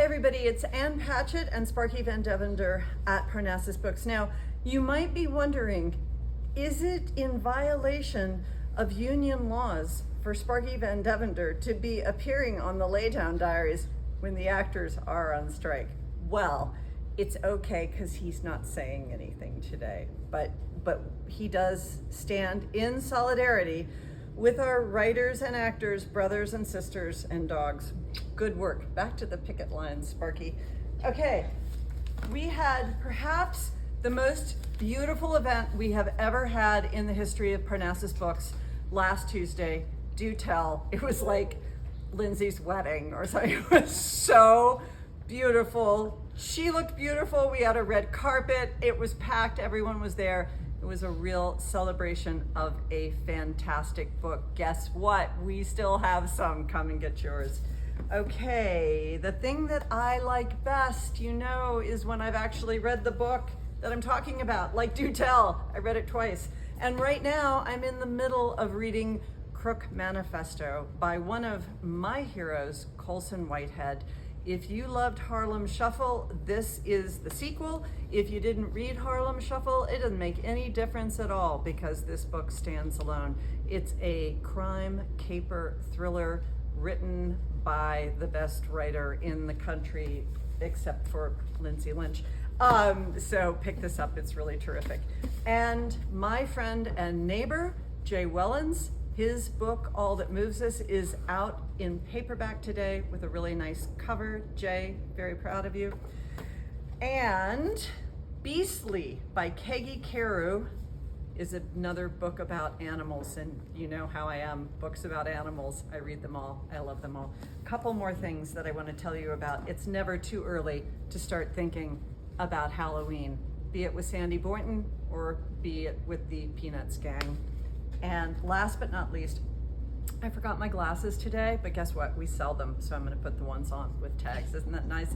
everybody, it's Ann Patchett and Sparky Van Devender at Parnassus Books. Now, you might be wondering, is it in violation of union laws for Sparky Van Devender to be appearing on the Laydown Diaries when the actors are on strike? Well, it's okay because he's not saying anything today, but he does stand in solidarity with our writers and actors, brothers and sisters and dogs. Good work. Back to the picket lines, Sparky. Okay, we had perhaps the most beautiful event we have ever had in the history of Parnassus Books last Tuesday. Do tell. It was like Lindsay's wedding or something. It was so beautiful. She looked beautiful. We had a red carpet. It was packed. Everyone was there. It was a real celebration of a fantastic book. Guess what? We still have some. Come and get yours. Okay, the thing that I like best, you know, is when I've actually read the book that I'm talking about. Like Do Tell, I read it twice. And right now I'm in the middle of reading Crook Manifesto by one of my heroes, Colson Whitehead. If you loved Harlem Shuffle, this is the sequel. If you didn't read Harlem Shuffle, it doesn't make any difference at all because this book stands alone. It's a crime caper thriller written by the best writer in the country, except for Lindsay Lynch. So pick this up, it's really terrific. And my friend and neighbor, Jay Wellens, his book, All That Moves Us, is out in paperback today with a really nice cover. Jay, very proud of you. And Beastly by Kegi Keru is another book about animals, and you know how I am, books about animals. I read them all, I love them all. A couple more things that I want to tell you about. It's never too early to start thinking about Halloween, be it with Sandy Boynton or be it with the Peanuts gang. And last but not least, I forgot my glasses today, but guess what? We sell them, so I'm going to put the ones on with tags. Isn't that nice?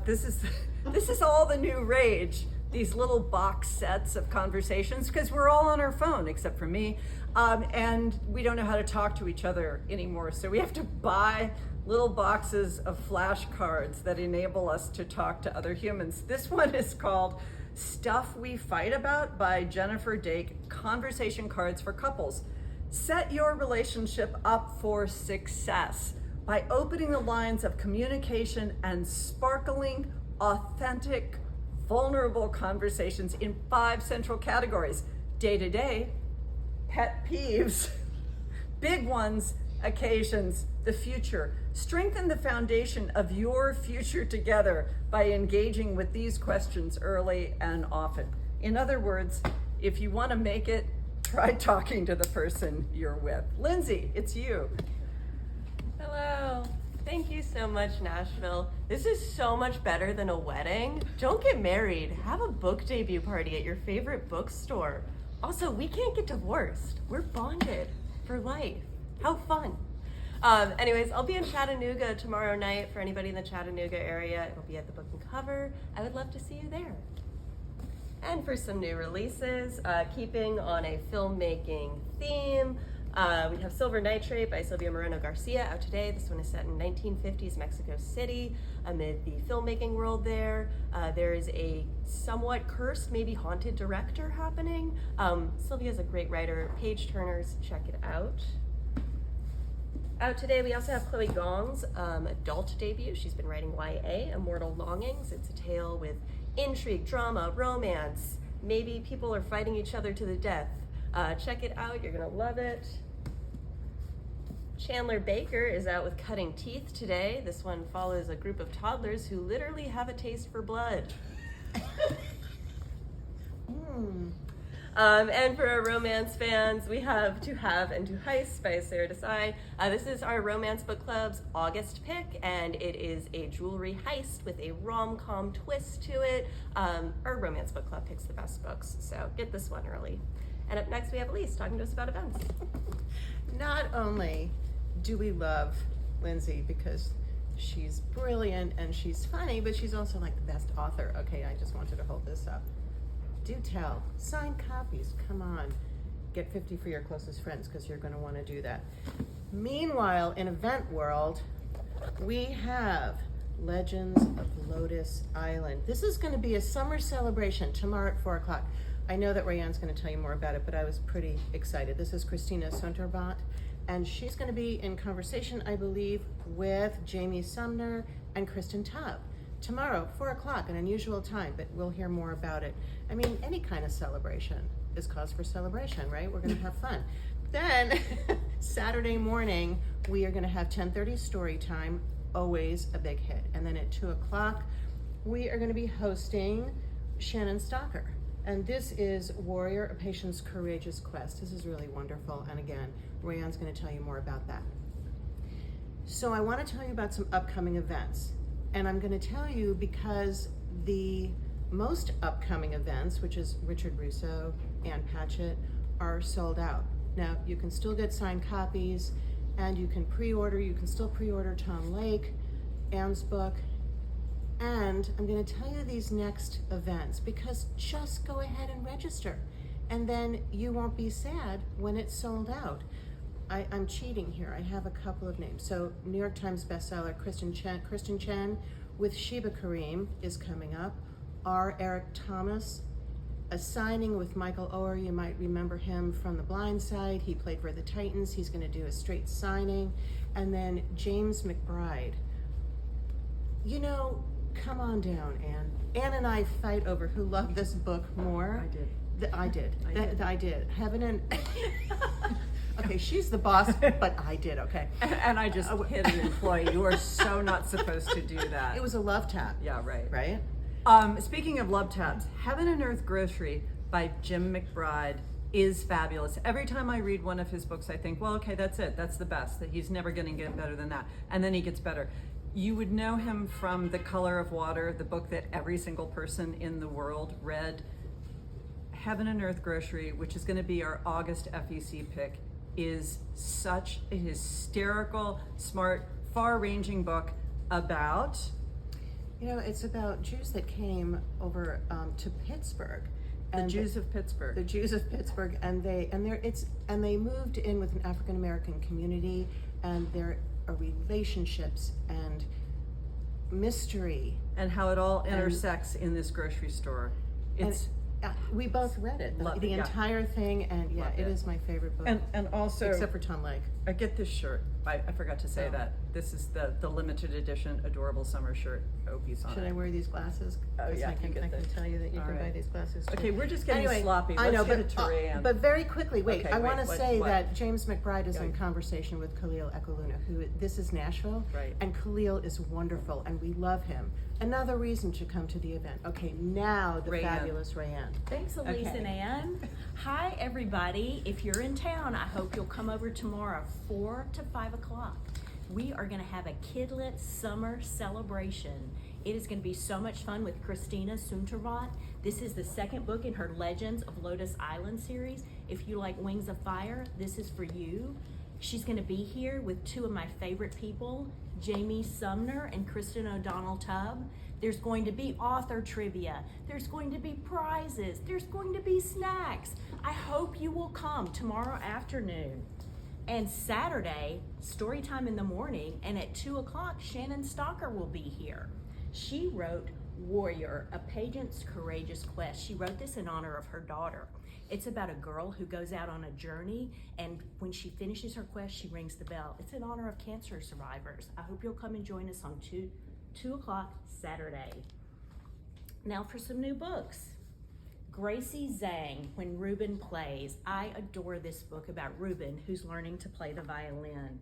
This is all the new rage. These little box sets of conversations, because we're all on our phone except for me, and we don't know how to talk to each other anymore. So we have to buy little boxes of flashcards that enable us to talk to other humans. This one is called Stuff We Fight About by Jennifer Dake, Conversation Cards for Couples. Set your relationship up for success by opening the lines of communication and sparkling, authentic, vulnerable conversations in 5 central categories: day-to-day, pet peeves, big ones, occasions, the future. Strengthen the foundation of your future together by engaging with these questions early and often. In other words, if you want to make it, try talking to the person you're with. Lindsay, it's you. Hello. Thank you so much, Nashville. This is so much better than a wedding. Don't get married. Have a book debut party at your favorite bookstore. Also, we can't get divorced. We're bonded for life. How fun. Anyways, I'll be in Chattanooga tomorrow night for anybody in the Chattanooga area. It'll be at the Book and Cover. I would love to see you there. And for some new releases, keeping on a filmmaking theme, we have Silver Nitrate by Silvia Moreno-Garcia out today. This one is set in 1950s Mexico City amid the filmmaking world there. There is a somewhat cursed, maybe haunted director happening. Sylvia's a great writer. Page Turners, check it out. Out today, we also have Chloe Gong's adult debut. She's been writing YA, Immortal Longings. It's a tale with intrigue, drama, romance. Maybe people are fighting each other to the death. Check it out, you're gonna love it. Chandler Baker is out with Cutting Teeth today. This one follows a group of toddlers who literally have a taste for blood. And for our romance fans, we have To Have and To Heist by Sarah Desai. This is our Romance Book Club's August pick, and it is a jewelry heist with a rom-com twist to it. Our Romance Book Club picks the best books, so get this one early. And up next, we have Elise talking to us about events. Not only do we love Lindsay because she's brilliant and she's funny, but she's also like the best author. Okay, I just wanted to hold this up. Do tell, signed copies, come on. Get 50 for your closest friends because you're going to want to do that. Meanwhile, in event world, we have Legends of Lotus Island. This is going to be a summer celebration tomorrow at 4 o'clock. I know that Rayanne's going to tell you more about it, but I was pretty excited. This is Christina Sonterbot, and she's going to be in conversation, I believe, with Jamie Sumner and Kristen Tubb. Tomorrow, 4 o'clock, an unusual time, but we'll hear more about it. I mean, any kind of celebration is cause for celebration, right? We're going to have fun. Then, Saturday morning, we are going to have 10:30 story time, always a big hit. And then at 2 o'clock, we are going to be hosting Shannon Stalker. And this is Warrior, a Patient's Courageous Quest. This is really wonderful. And again, Rayanne's going to tell you more about that. So I want to tell you about some upcoming events. And I'm going to tell you because the most upcoming events, which is Richard Russo and Patchett, are sold out. Now, you can still get signed copies, and you can still pre-order Tom Lake, Anne's book, and I'm going to tell you these next events because just go ahead and register, and then you won't be sad when it's sold out. I'm cheating here. I have a couple of names. So New York Times bestseller Kristen Chen with Sheba Kareem is coming up. R. Eric Thomas, a signing with Michael Oher. You might remember him from The Blind Side. He played for the Titans. He's going to do a straight signing. And then James McBride. You know, come on down, Anne. Anne and I fight over who loved this book more. I did. Heaven and... Okay, she's the boss, but I did, okay. And I just hit an employee. You are so not supposed to do that. It was a love tap. Yeah, right. Right? Speaking of love taps, Heaven and Earth Grocery by Jim McBride is fabulous. Every time I read one of his books, I think, well, okay, that's it. That's the best. That he's never going to get better than that. And then he gets better. You would know him from The Color of Water, the book that every single person in the world read. Heaven and Earth Grocery, which is going to be our August FEC pick, is such a hysterical, smart, far-ranging book about... You know, it's about Jews that came over to Pittsburgh. The Jews of Pittsburgh. The Jews of Pittsburgh, and they moved in with an African American community, and there are relationships and mystery, and how it all intersects in this grocery store. It's we both read it, the entire thing, and it is my favorite book. And also, except for Tom Lake. I get this shirt. I forgot to say that. This is the limited edition adorable summer shirt, Opie's on it. Should I wear these glasses? Oh yeah, I can tell you that you can buy these glasses too. Okay, we're just getting sloppy. I know, Let's but, but very quickly, wait. Okay, I want to say what? that James McBride is in conversation with Khalil Ekaluna, this is Nashville, right? And Khalil is wonderful, and we love him. Another reason to come to the event. Okay, now the fabulous Rayanne. Thanks, Elise and Anne. Hi, everybody. If you're in town, I hope you'll come over tomorrow, 4 to 5 o'clock. We are going to have a kidlit summer celebration. It is going to be so much fun with Christina Sonterbot. This is the second book in her Legends of Lotus Island series. If you like Wings of Fire, this is for you. She's going to be here with two of my favorite people, Jamie Sumner and Kristen O'Donnell Tubb. There's going to be author trivia. There's going to be prizes. There's going to be snacks. I hope you will come tomorrow afternoon. And Saturday, story time in the morning, and at 2 o'clock, Shannon Stalker will be here. She wrote Warrior, a Patient's Courageous Quest. She wrote this in honor of her daughter. It's about a girl who goes out on a journey, and when she finishes her quest, she rings the bell. It's in honor of cancer survivors. I hope you'll come and join us on 2 o'clock Saturday. Now for some new books. Gracie Zhang, When Ruben Plays. I adore this book about Ruben, who's learning to play the violin.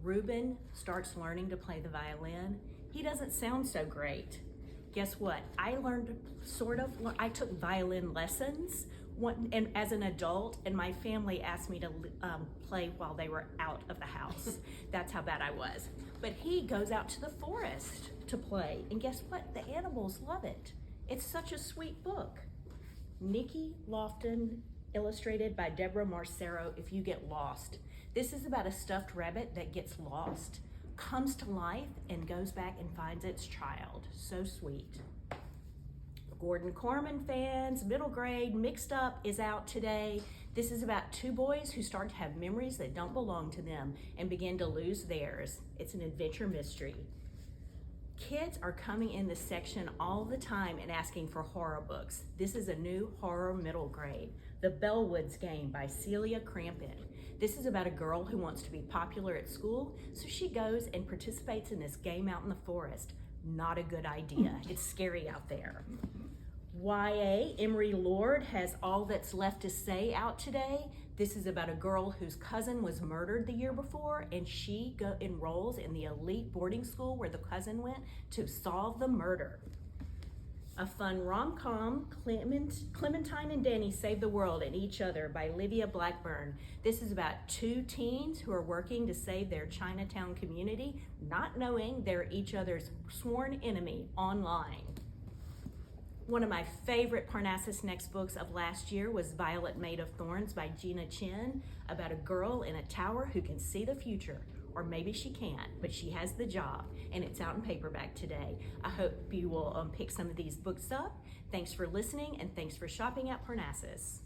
Ruben starts learning to play the violin. He doesn't sound so great. Guess what? I took violin lessons and as an adult, and my family asked me to play while they were out of the house. That's how bad I was. But he goes out to the forest to play, and guess what? The animals love it. It's such a sweet book. Nikki Lofton, illustrated by Deborah Marcero, If You Get Lost. This is about a stuffed rabbit that gets lost, comes to life, and goes back and finds its child. So sweet. Gordon Corman fans, middle grade, Mixed Up is out today. This is about two boys who start to have memories that don't belong to them and begin to lose theirs. It's an adventure mystery. Kids are coming in this section all the time and asking for horror books. This is a new horror middle grade, The Bellwoods Game by Celia Crampton. This is about a girl who wants to be popular at school, so she goes and participates in this game out in the forest. Not a good idea. It's scary out there. YA, Emery Lord has All That's Left to Say out today. This is about a girl whose cousin was murdered the year before, and she enrolls in the elite boarding school where the cousin went to solve the murder. A fun rom-com, Clementine and Danny Save the World and Each Other by Livia Blackburn. This is about two teens who are working to save their Chinatown community, not knowing they're each other's sworn enemy online. One of my favorite Parnassus Next books of last year was Violet Made of Thorns by Gina Chen, about a girl in a tower who can see the future. Or maybe she can't, but she has the job, and it's out in paperback today. I hope you will pick some of these books up. Thanks for listening, and thanks for shopping at Parnassus.